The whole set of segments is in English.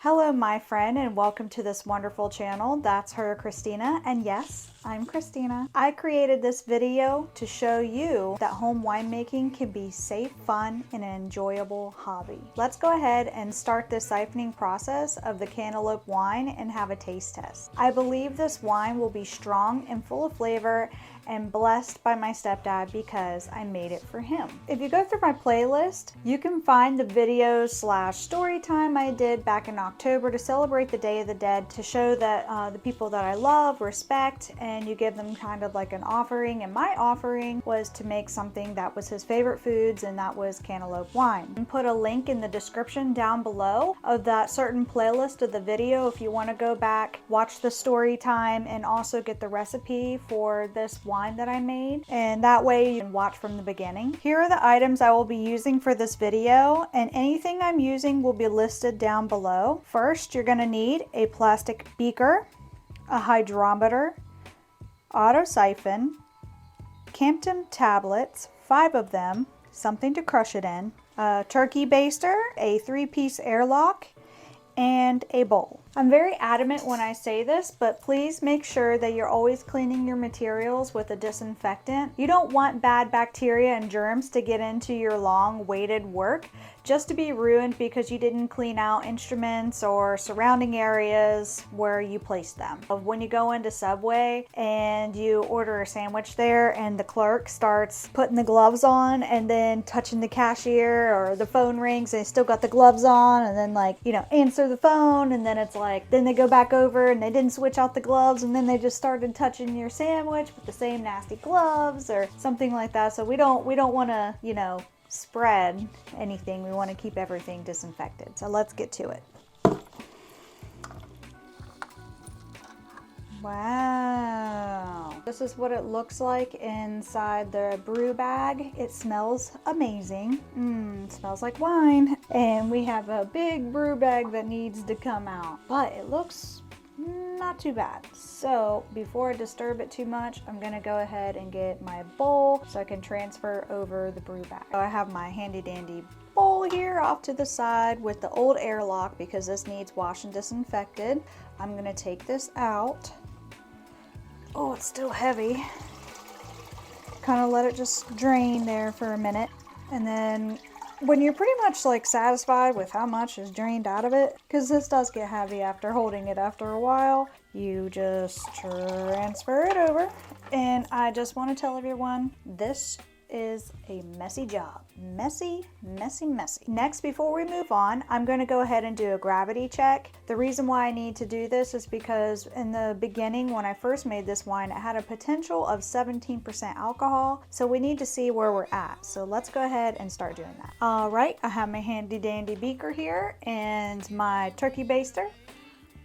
Hello, my friend, and welcome to this wonderful channel. That's her, Christina, and yes, I'm Christina. I created this video to show you that home winemaking can be safe, fun, and an enjoyable hobby. Let's go ahead and start the siphoning process of the Cantaloupe wine and have a taste test. I believe this wine will be strong and full of flavor and blessed by my stepdad because I made it for him. If you go through my playlist, you can find the videos / story time I did back in October to celebrate the Day of the Dead, to show that the people that I love, respect, and you give them kind of like an offering. And my offering was to make something that was his favorite foods, and that was cantaloupe wine. And put a link in the description down below of that certain playlist of the video if you want to go back, watch the story time, and also get the recipe for this wine that I made, and that way you can watch from the beginning. Here are the items I will be using for this video, and anything I'm using will be listed down below. First, you're going to need a plastic beaker, a hydrometer, auto siphon, Campden tablets, 5 of them, something to crush it in, a turkey baster, a 3-piece airlock, and a bowl. I'm very adamant when I say this, but please make sure that you're always cleaning your materials with a disinfectant. You don't want bad bacteria and germs to get into your long waited work just to be ruined because you didn't clean out instruments or surrounding areas where you placed them. When you go into Subway and you order a sandwich there and the clerk starts putting the gloves on and then touching the cashier, or the phone rings and they still got the gloves on, and then answer the phone, and then it's then they go back over and they didn't switch out the gloves, and then they just started touching your sandwich with the same nasty gloves or something like that. So we don't want to, spread anything. We want to keep everything disinfected. So let's get to it. Wow. This is what it looks like inside the brew bag. It smells amazing. It smells like wine. And we have a big brew bag that needs to come out, but it looks not too bad. So before I disturb it too much, I'm gonna go ahead and get my bowl so I can transfer over the brew bag. So I have my handy dandy bowl here off to the side with the old airlock because this needs washed and disinfected. I'm gonna take this out. Oh, it's still heavy. Kind of let it just drain there for a minute, and then when you're pretty much satisfied with how much is drained out of it, because this does get heavy after holding it after a while, you just transfer it over. And I just want to tell everyone, this is a messy job. Messy, messy, messy. Next, before we move on, I'm going to go ahead and do a gravity check. The reason why I need to do this is because in the beginning, when I first made this wine, it had a potential of 17% alcohol. So we need to see where we're at. So let's go ahead and start doing that. All right, I have my handy dandy beaker here and my turkey baster.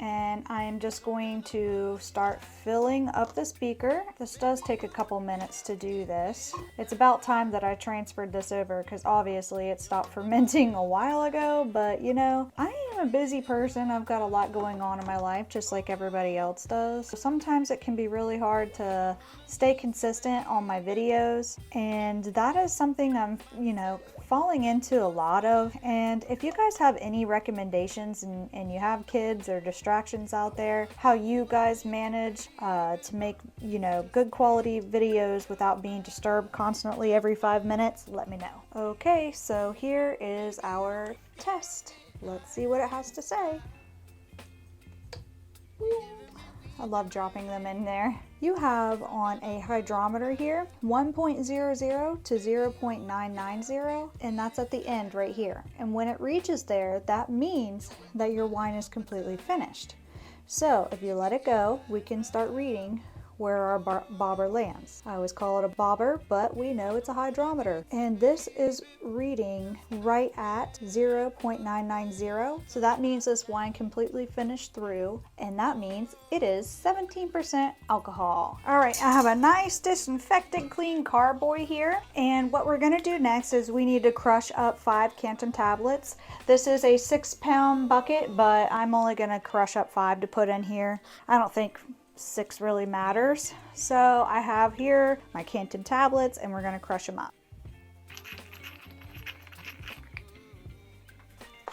And I am just going to start filling up this beaker. This does take a couple minutes to do this. It's about time that I transferred this over because obviously it stopped fermenting a while ago, but I am a busy person. I've got a lot going on in my life, just like everybody else does. So sometimes it can be really hard to stay consistent on my videos, and that is something I'm, falling into a lot of. And if you guys have any recommendations and you have kids or distractions out there, how you guys manage to make good quality videos without being disturbed constantly every 5 minutes, let me know. Okay, so here is our test. Let's see what it has to say. I love dropping them in there. You have on a hydrometer here 1.00 to 0.990, and that's at the end right here. And when it reaches there, that means that your wine is completely finished. So if you let it go, we can start reading where our bobber lands. I always call it a bobber, but we know it's a hydrometer. And this is reading right at 0.990. So that means this wine completely finished through, and that means it is 17% alcohol. All right, I have a nice disinfected clean carboy here. And what we're gonna do next is we need to crush up 5 Campden tablets. This is a 6-pound bucket, but I'm only gonna crush up 5 to put in here. I don't think 6 really matters. So I have here my Campden tablets, and we're going to crush them up.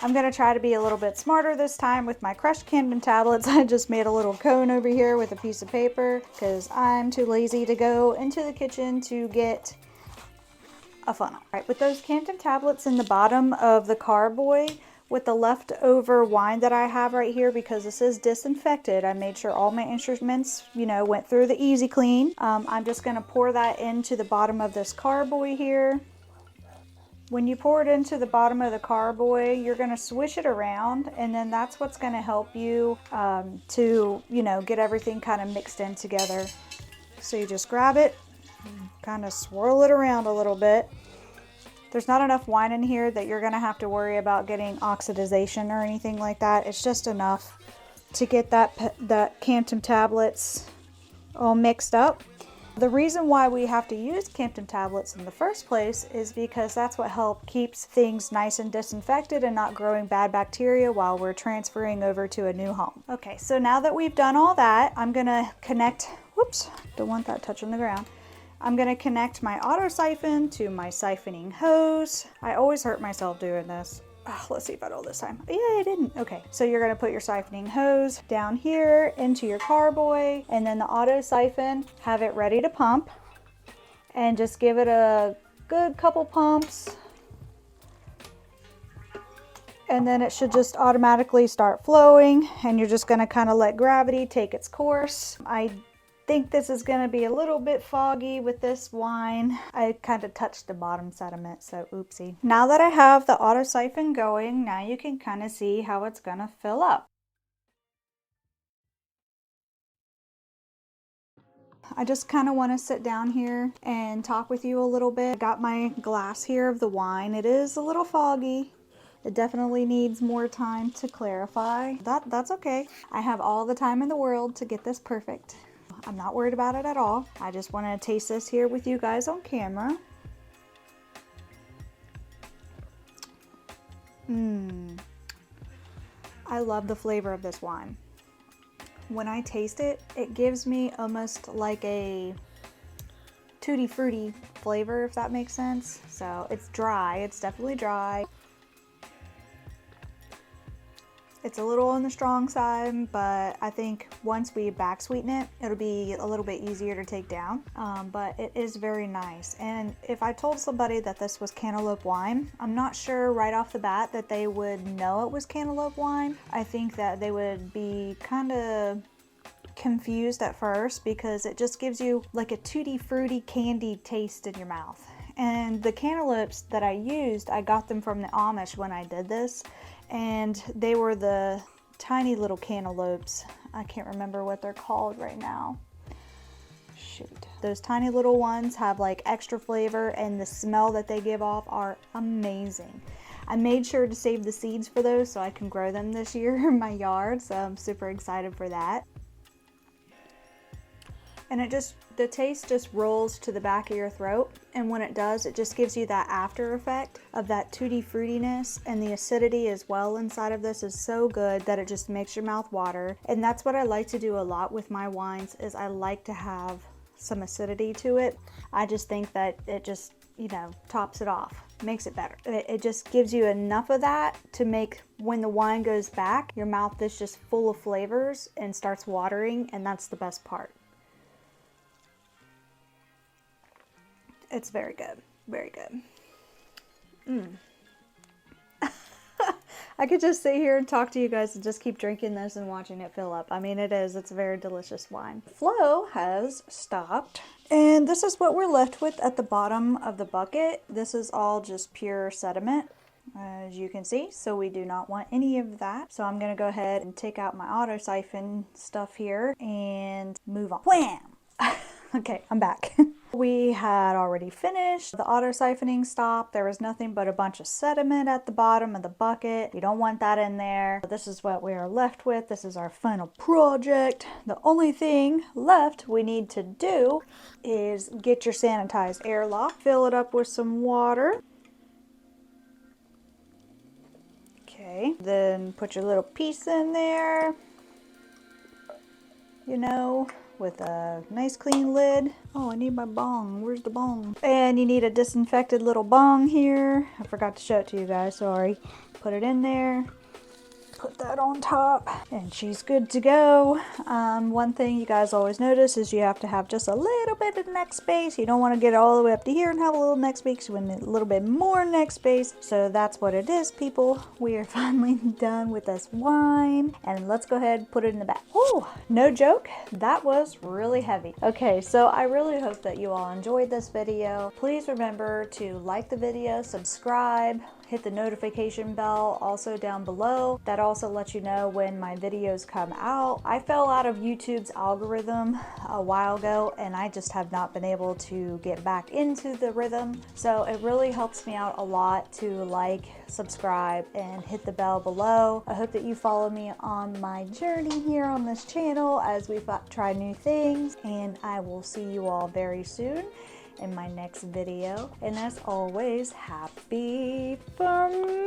I'm gonna try to be a little bit smarter this time with my crushed Campden tablets. I just made a little cone over here with a piece of paper because I'm too lazy to go into the kitchen to get a funnel. All right, with those Campden tablets in the bottom of the carboy, with the leftover wine that I have right here, because this is disinfected, I made sure all my instruments, you know, went through the easy clean. I'm just gonna pour that into the bottom of this carboy here. When you pour it into the bottom of the carboy, you're gonna swish it around, and then that's what's gonna help you to, you know, get everything kind of mixed in together. So you just grab it, kind of swirl it around a little bit. There's not enough wine in here that you're gonna have to worry about getting oxidization or anything like that. It's just enough to get that Campden tablets all mixed up. The reason why we have to use Campden tablets in the first place is because that's what keeps things nice and disinfected and not growing bad bacteria while we're transferring over to a new home. Okay, so now that we've done all that, I'm gonna connect, whoops, don't want that touching the ground. I'm gonna connect my auto siphon to my siphoning hose. I always hurt myself doing this. Oh, let's see if I do this time. Yeah, I didn't. Okay, so you're gonna put your siphoning hose down here into your carboy, and then the auto siphon, have it ready to pump, and just give it a good couple pumps. And then it should just automatically start flowing, and you're just gonna kind of let gravity take its course. I think this is going to be a little bit foggy with this wine. I kind of touched the bottom sediment, so oopsie. Now that I have the auto siphon going, now you can kind of see how it's going to fill up. I just kind of want to sit down here and talk with you a little bit. I got my glass here of the wine. It is a little foggy. It definitely needs more time to clarify. That's okay. I have all the time in the world to get this perfect. I'm not worried about it at all. I just want to taste this here with you guys on camera. I love the flavor of this wine. When I taste it, it gives me almost like a tutti frutti flavor, if that makes sense. So it's dry, it's definitely dry. It's a little on the strong side, but I think once we back sweeten it, it'll be a little bit easier to take down. But it is very nice. And if I told somebody that this was Cantaloupe wine, I'm not sure right off the bat that they would know it was Cantaloupe wine. I think that they would be kind of confused at first because it just gives you like a tutti frutti candy taste in your mouth. And the cantaloupes that I used, I got them from the Amish when I did this. And they were the tiny little cantaloupes. I can't remember what they're called right now. Shoot. Those tiny little ones have like extra flavor, and the smell that they give off are amazing. I made sure to save the seeds for those so I can grow them this year in my yard, so I'm super excited for that. And the taste just rolls to the back of your throat, and when it does, it just gives you that after effect of that tutti fruitiness, and the acidity as well inside of this is so good that it just makes your mouth water. And that's what I like to do a lot with my wines, is I like to have some acidity to it. I just think that it just, you know, tops it off, makes it better. It just gives you enough of that to make, when the wine goes back, your mouth is just full of flavors and starts watering, and that's the best part. It's very good, very good. I could just sit here and talk to you guys and just keep drinking this and watching it fill up. I mean, it's a very delicious wine. Flow has stopped, and this is what we're left with at the bottom of the bucket. This is all just pure sediment, as you can see, so we do not want any of that. So I'm gonna go ahead and take out my auto siphon stuff here and move on. Wham! Okay, I'm back. We had already finished the auto siphoning stop. There was nothing but a bunch of sediment at the bottom of the bucket. You don't want that in there. This is what we are left with. This is our final project. The only thing left we need to do is get your sanitized airlock. Fill it up with some water. Okay, then put your little piece in there. You know, with a nice clean lid. Oh, I need my bong. Where's the bong? And you need a disinfected little bong here. I forgot to show it to you guys, sorry. Put it in there. Put that on top and she's good to go. One thing you guys always notice is you have to have just a little bit of neck space. You don't want to get all the way up to here and have a little neck space. You want a little bit more neck space. So that's what it is, people. We are finally done with this wine, and let's go ahead and put it in the back. Oh, no joke, that was really heavy. Okay, so I really hope that you all enjoyed this video. Please remember to like the video, subscribe, hit the notification bell also down below. That also lets you know when my videos come out. I fell out of YouTube's algorithm a while ago, and I just have not been able to get back into the rhythm. So it really helps me out a lot to like, subscribe, and hit the bell below. I hope that you follow me on my journey here on this channel as we try new things, and I will see you all very soon in my next video. And as always, happy fermenting.